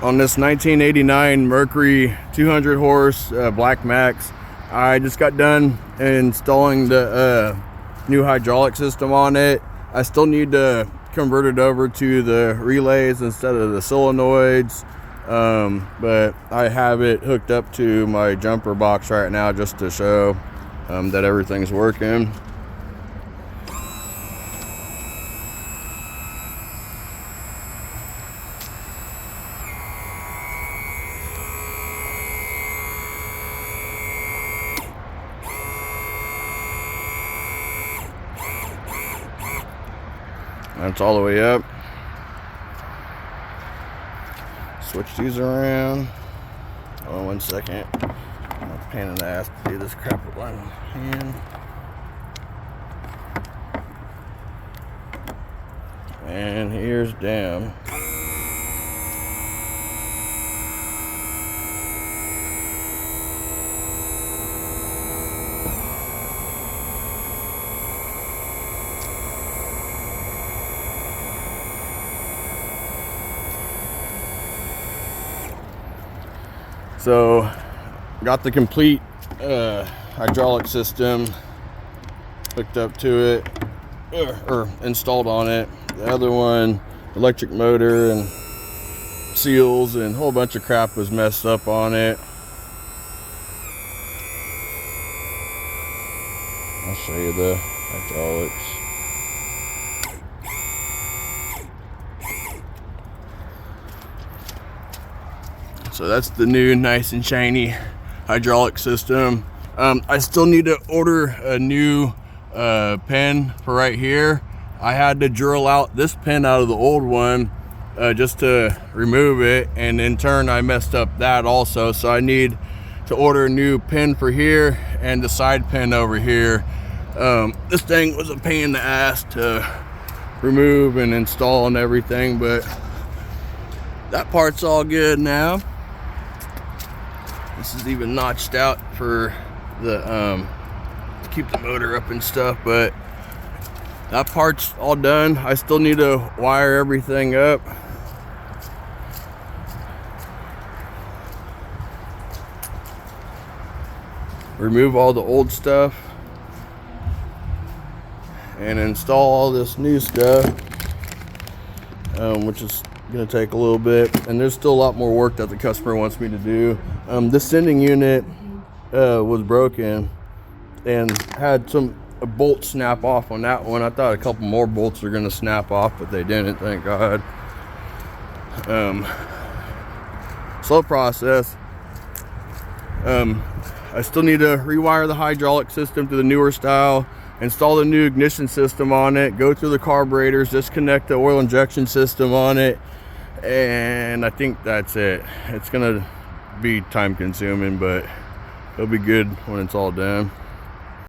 on this 1989 Mercury 200 horse BlackMax. I just got done installing the new hydraulic system on it. I still need to convert it over to the relays instead of the solenoids, but I have it hooked up to my jumper box right now just to show that everything's working. That's all the way up. Switch these around. Oh, 1 second. I'm a pain in the ass to do this crap with one hand. And here's down. So got the complete hydraulic system hooked up to it, or installed on it. The other one, electric motor and seals and a whole bunch of crap was messed up on it. I'll show you the hydraulics. So that's the new nice and shiny hydraulic system. I still need to order a new pin for right here. I had to drill out this pin out of the old one just to remove it, and in turn I messed up that also. So I need to order a new pin for here and the side pin over here. This thing was a pain in the ass to remove and install and everything, but that part's all good now. This is even notched out for the to keep the motor up and stuff, but that part's all done. I still need to wire everything up. Remove all the old stuff and install all this new stuff, which is gonna take a little bit, and there's still a lot more work that the customer wants me to do. The sending unit was broken and had some bolts snap off on that one. I thought a couple more bolts were gonna snap off, but they didn't, thank God. Slow process. I still need to rewire the hydraulic system to the newer style, install the new ignition system on it, go through the carburetors, disconnect the oil injection system on it, and I think that's it. It's gonna be time consuming, but it'll be good when it's all done.